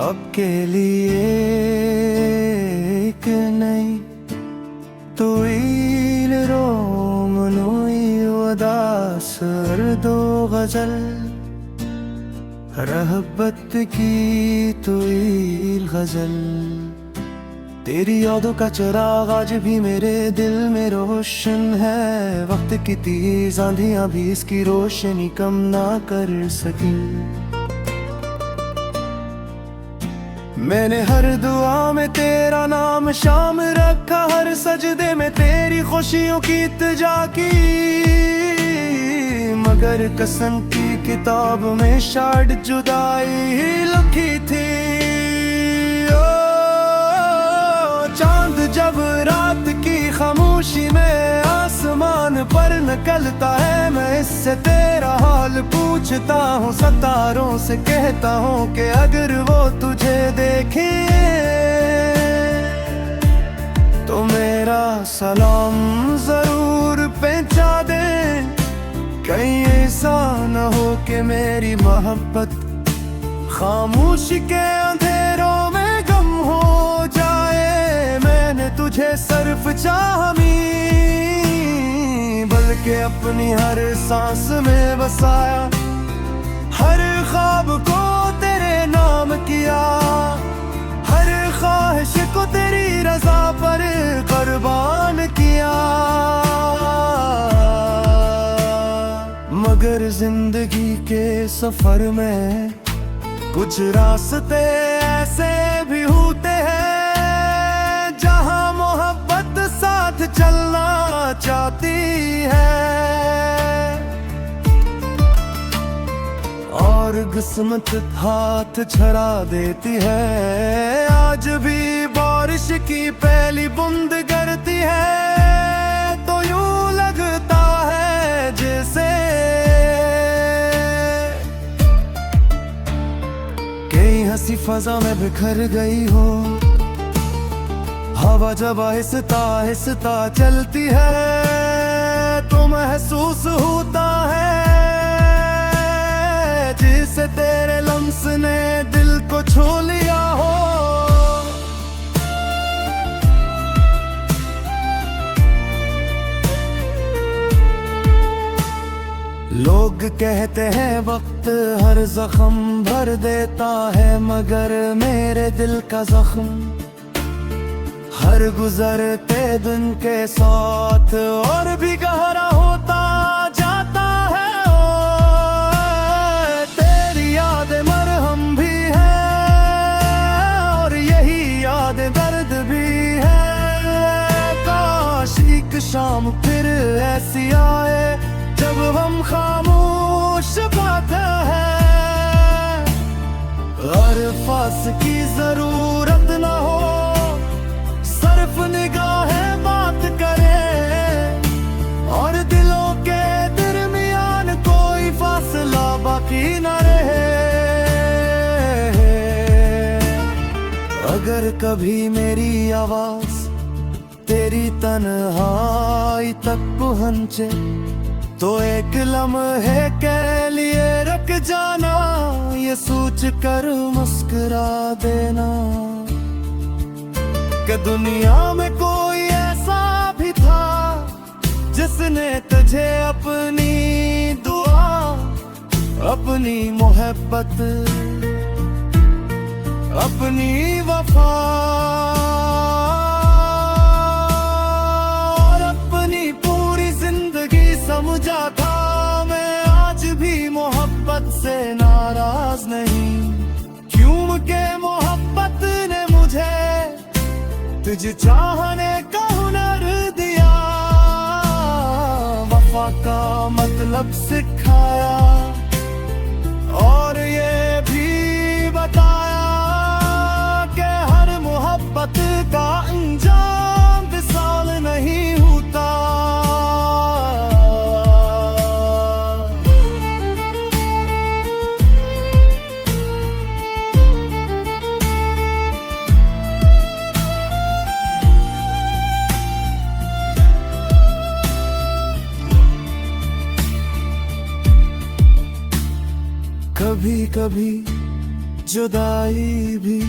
अब के लिए एक नई तुईल रोमनुई उदास दो गजल रहबत की तुईल गजल। तेरी यादों का चिराग आज भी मेरे दिल में रोशन है। वक्त की तेज आंधियां भी इसकी रोशनी कम ना कर सकी। मैंने हर दुआ में तेरा नाम शाम रखा, हर सजदे में तेरी खुशियों की इल्तिजा की। मगर कसम की किताब में शायद जुदाई ही लिखी थी। ओ चांद जब रात की खामोशी में आसमान पर निकलता है, मैं इससे तेरा हाल पूछता हूँ। सितारों से कहता हूँ कि अगर वो तुझे देखे तो मेरा सलाम जरूर पहुंचा दे। कहीं ऐसा न हो कि मेरी मोहब्बत खामोशी के अंधेरों में गम हो जाए। मैंने तुझे सिर्फ चाहा नहीं, बल्कि अपनी हर सांस में बसाया। हर ख्वाब को तेरे नाम किया, हर ख्वाहिश को तेरी रजा पर कुर्बान किया। मगर जिंदगी के सफर में कुछ रास्ते ऐसे भी होते हैं जहां मोहब्बत साथ चलना चाहती है और किस्मत हाथ छड़ा देती है। आज भी बारिश की पहली बूंद गिरती है तो यूं लगता है जैसे कहीं हंसी फजा में बिखर गई हो। हवा जब आहिस्ता आहिस्ता चलती है तो महसूस होता है जिसे तेरे लम्स ने दिल को छू लिया हो। लोग कहते हैं वक्त हर जख्म भर देता है, मगर मेरे दिल का जख्म हर गुजरते दिन के साथ और भी गहरा होता जाता है। ओ तेरी याद मरहम भी है और यही याद दर्द भी है। काश एक शाम फिर ऐसी आए जब हम खामोश बात है, अल्फाज की जरूरत न हो, सिर्फ निगाहें बात करें और दिलों के दरमियान कोई फासला बाकी न रहे। अगर कभी मेरी आवाज तेरी तन्हाई तक पहुंचे तो एक लम्हे के लिए रुक जाना, ये सोच कर मुस्कुरा देना कि दुनिया में कोई ऐसा भी था जिसने तुझे अपनी दुआ, अपनी मोहब्बत, अपनी वफा समझा था। मैं आज भी मोहब्बत से नाराज नहीं, क्योंकि मोहब्बत ने मुझे तुझे चाहने का हुनर दिया। वफा का मतलब सिखाया और ये भी बताया कि हर मोहब्बत का अंजाम विशाल नहीं होता। कभी कभी जुदाई भी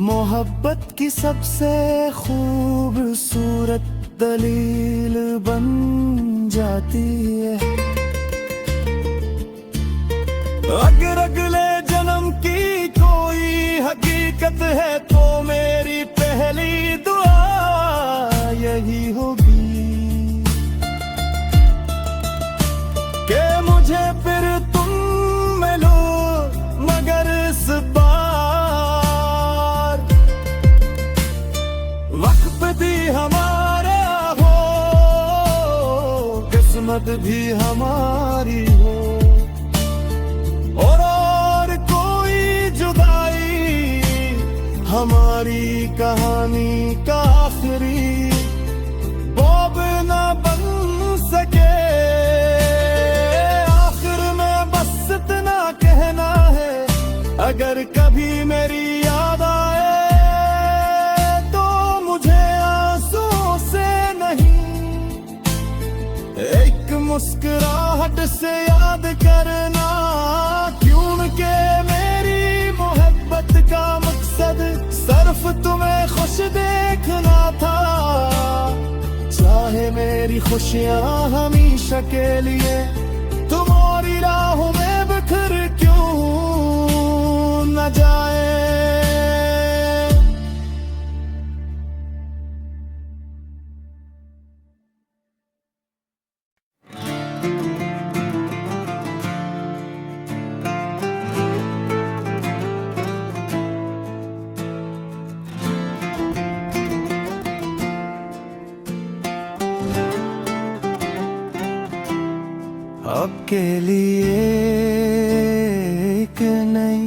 मोहब्बत की सबसे खूबसूरत दलील बन जाती है। अगर अगले जन्म की कोई हकीकत है तो मेरी पहली दुआ यही होगी कि मुझे फिर तुम मिलो, मगर इस बार वक्त भी हमारा हो, किस्मत भी हमारी हो, और कोई जुदाई हमारी कहानी का आखिरी बॉब ना बन सके। आखिर में बस इतना कहना है, अगर कभी मेरी याद आए तो मुझे आंसुओं से नहीं, एक मुस्कुराहट से याद करना, क्योंकि मेरी मोहब्बत का मकसद सिर्फ तुम्हें खुश देखना था। चाहे मेरी खुशियां हमेशा के लिए तुम्हारी राहों में बिखर क्यों न जाए। आपके लिए एक नई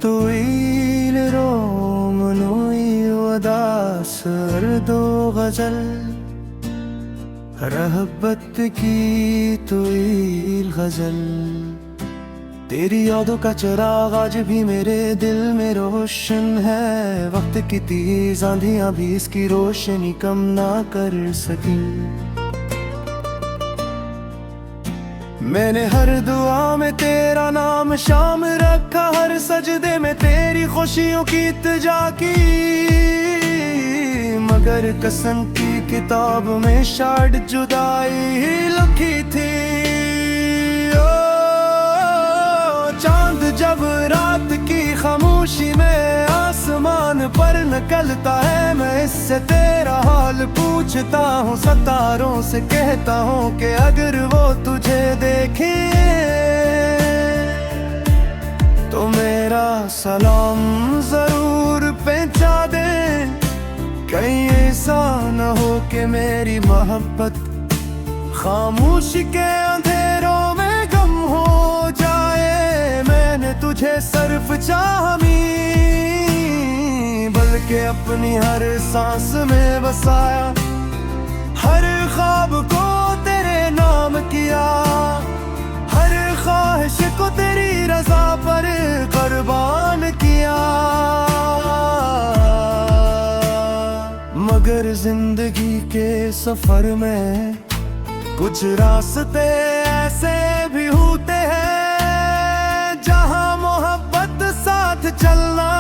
तुईल रोमनोई उदास दो गजल, रहबत की तुईल गजल। तेरी यादों का चिराग आज भी मेरे दिल में रोशन है, वक्त की तेज आंधियां भी इसकी रोशनी कम ना कर सकी। मैंने हर दुआ में तेरा नाम शाम रखा, हर सजदे में तेरी खुशियों की इल्तिजा की, मगर कसम की किताब में शायद जुदाई ही लिखी थी। ओ चांद जब रात की खामोशी में आसमान पर निकलता है, मैं इससे तेरा हाल पूछता हूँ, सितारों से कहता हूँ कि अगर वो तुझे देखे तो मेरा सलाम जरूर पहुंचा दे। कहीं ऐसा न हो कि मेरी मोहब्बत खामोशी के अंधेरों में गम हो जाए। मैंने तुझे सिर्फ चाहा बल्कि अपनी हर सांस में बसाया, हर ख्वाब को तेरे नाम किया, हर ख्वाहिश को तेरी रजा पर कुर्बान किया। मगर जिंदगी के सफर में कुछ रास्ते ऐसे भी होते हैं जहां मोहब्बत साथ चलना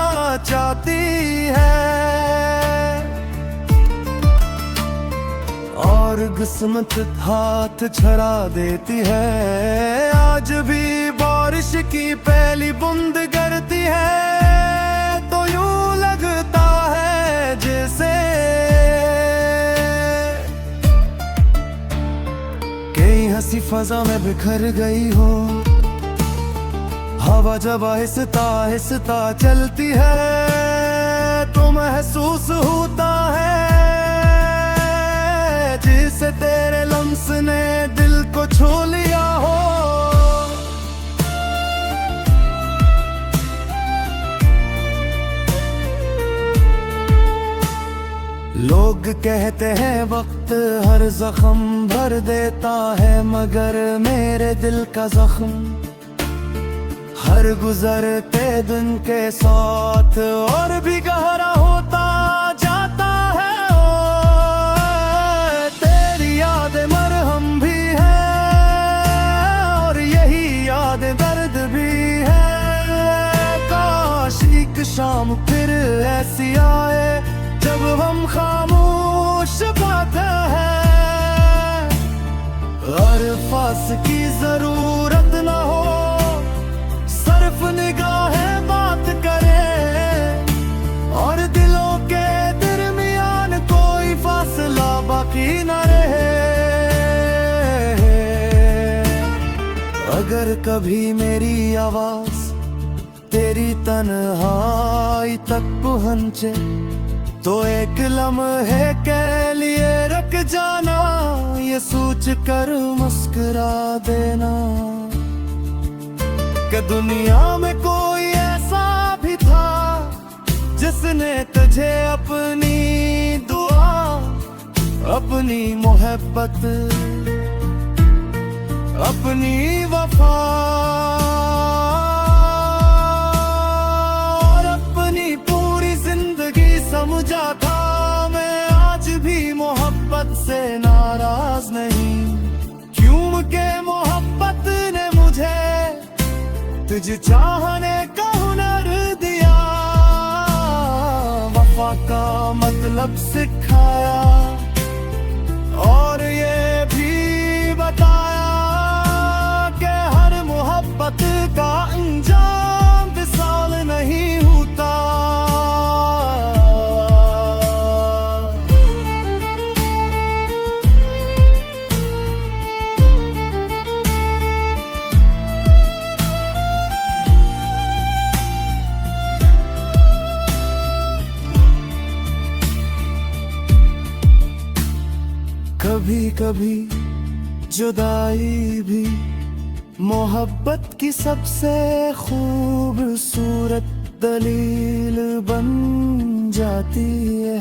चाहती है, और किस्मत हाथ छड़ा देती है। आज भी बारिश की पहली बूंद गिरती है तो यूं लगता है जैसे कई हंसी फजा में बिखर गई हो। हवा जब आहिस्ता आहिस्ता चलती है तो महसूस होता है जिसे तेरे लम्स ने दिल को छू लिया हो। लोग कहते हैं वक्त हर जख्म भर देता है, मगर मेरे दिल का जख्म हर गुजरते दिन के साथ और भी गहरा होता जाता है। ओ तेरी याद मरहम भी है और यही याद दर्द भी है। शाम फिर ऐसी आए जब हम खामोश बातें हैं, अल्फाज की जरूरत न हो, सिर्फ निगाहें बात करें और दिलों के दरमियान कोई फासला बाकी न रहे। अगर कभी मेरी आवाज तेरी तन्हाई तक पहुंचे तो एक लम्हे के लिए रुक जाना, ये सोच कर मुस्कुरा देना कि दुनिया में कोई ऐसा भी था जिसने तुझे अपनी दुआ, अपनी मोहब्बत, अपनी वफा और अपनी पूरी जिंदगी समझा था। मैं आज भी मोहब्बत से नाराज नहीं, क्योंकि मोहब्बत ने मुझे तुझे चाहने का हुनर दिया, वफा का मतलब सिखाया और ये भी बताया कि हर मोहब्बत का अंजाम विशाल नहीं होता। कभी कभी जुदाई भी मोहब्बत की सबसे खूबसूरत दलील बन जाती है।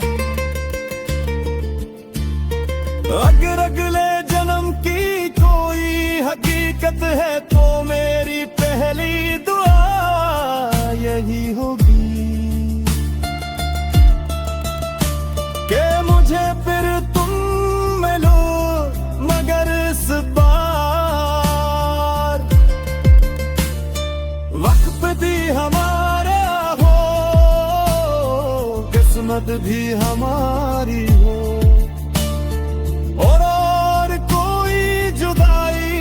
अगर अगले जन्म की कोई हकीकत है तो मेरी पहली दुआ यही होगी कि मुझे फिर तुम मिलो, मगर इस बार वक्त भी हमारा हो, किस्मत भी हमारी हो और कोई जुदाई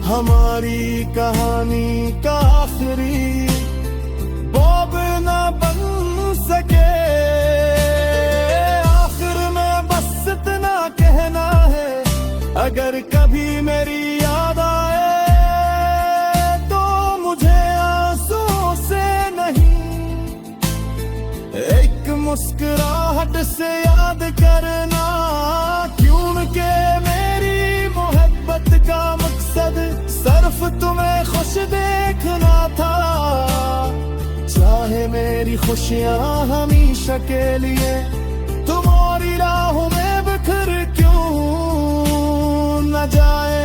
हमारी कहानी का आखिरी बाब न बन सके। अगर कभी मेरी याद आए तो मुझे आंसू से नहीं, एक मुस्कुराहट से याद करना, क्योंकि मेरी मोहब्बत का मकसद सिर्फ तुम्हें खुश देखना था। चाहे मेरी खुशियां हमेशा के लिए तुम्हारी राहों में बिखर क्यों न जाए।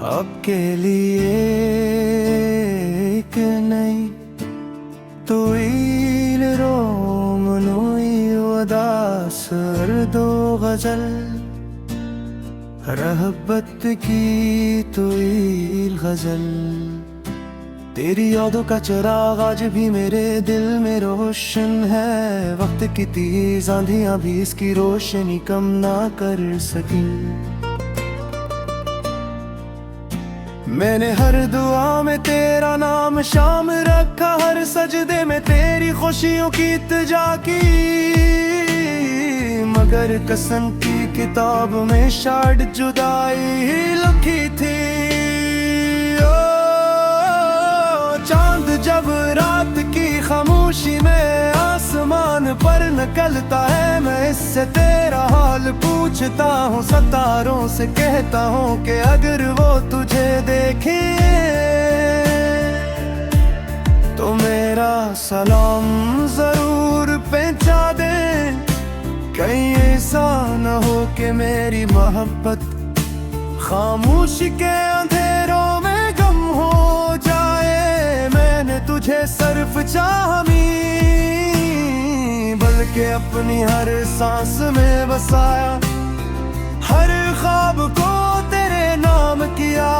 आपके लिए एक नई तुईल रोमनोई उदास दो गजल, रहबत की तुईल गजल। तेरी यादों का चिराग आज भी मेरे दिल में रोशन है, वक्त की तेज आंधियां भी इसकी रोशनी कम ना कर सकी। मैंने हर दुआ में तेरा नाम शाम रखा, हर सजदे में तेरी खुशियों की इल्तिजा की, मगर कसम की किताब में शायद जुदाई ही लिखी थी। ओ चांद जब रात की खामोशी में आसमान पर निकलता है, मैं इससे तेरा हाल पूछता हूँ, सितारों से कहता हूँ कि अगर वो तुझे देखे तो मेरा सलाम जरूर पहुंचा दे, कहीं ऐसा न हो कि मेरी मोहब्बत खामोशी के अंधेरों में गम हो जाए। मैंने तुझे सिर्फ चाहमी बल्कि अपनी हर सांस में बसाया, हर ख्वाब को तेरे नाम किया,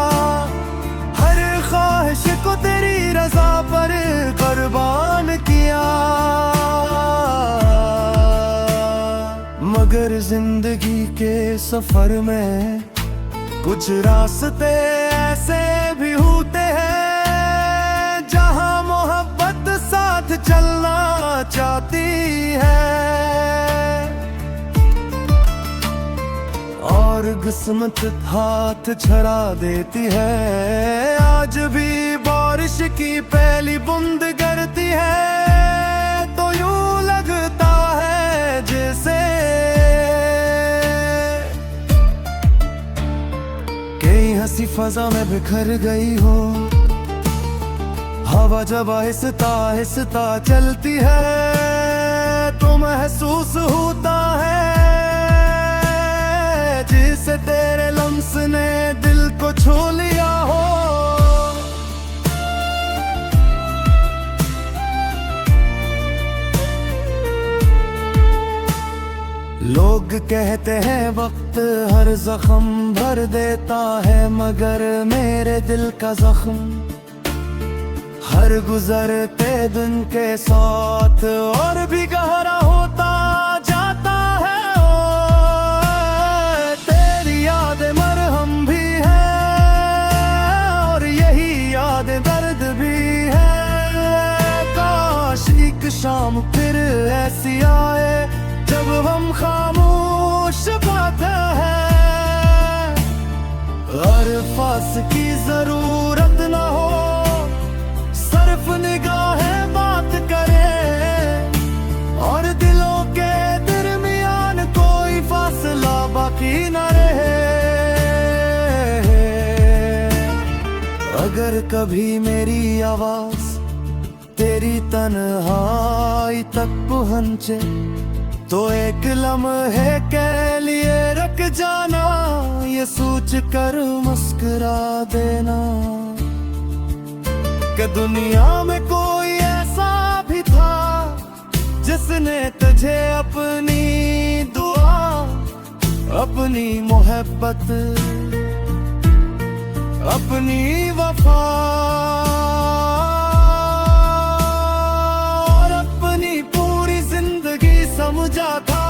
हर ख्वाहिश को तेरी रजा पर कुर्बान किया। मगर जिंदगी के सफर में कुछ रास्ते ऐसे भी होते हैं जहां मोहब्बत साथ चलना चाहती है, और किस्मत हाथ छड़ा देती है। आज भी बारिश की पहली बूंद गिरती है तो यूं लगता है जैसे कहीं हंसी फजा में बिखर गई हो। हवा जब आहिस्ता आहिस्ता चलती है तो महसूस होता है जिसे तेरे लम्स ने दिल को छू लिया हो। लोग कहते हैं वक्त हर जख्म भर देता है, मगर मेरे दिल का जख्म हर गुजरते दिन के साथ और भी गहरा होता जाता है। तेरी यादें मरहम भी है और यही यादें दर्द भी है। काश एक शाम फिर ऐसी आए जब हम खामोश बातें हैं, अल्फाज की जरूरत ना हो, सिर्फ निगाहें बात करें और दिलों के दरमियान कोई फासला बाकी न रहे। अगर कभी मेरी आवाज तेरी तन्हाई तक पहुंचे तो एक लम्हे के लिए रुक जाना, ये सोच कर मुस्कुरा देना कि दुनिया में कोई ऐसा भी था जिसने तुझे अपनी दुआ, अपनी मोहब्बत, अपनी वफा और अपनी पूरी जिंदगी समझा था।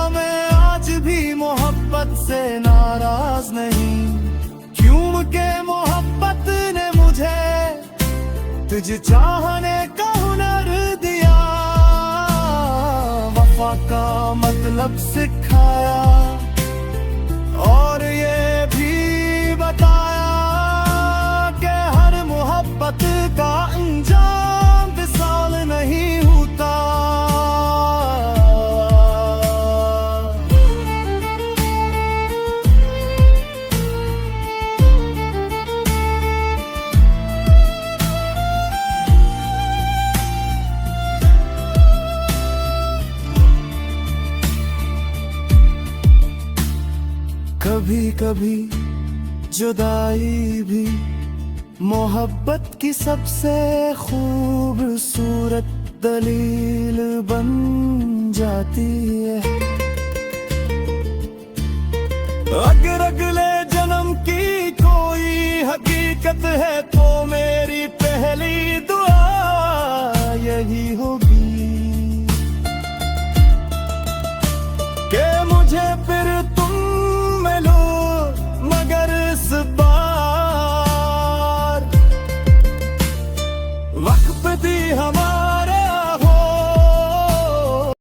मैं आज भी मोहब्बत से नाराज नहीं, क्योंकि मोहब्बत ने मुझे तुझे चाहने का हुनर दिया, वफा का मतलब सिखाया और ये भी बताया कि हर मोहब्बत का अंजाम विशाल नहीं होता। कभी कभी जुदाई भी मोहब्बत की सबसे खूबसूरत दलील बन जाती है। अगर अगले जन्म की कोई हकीकत है तो मेरी पहली दुआ यही होगी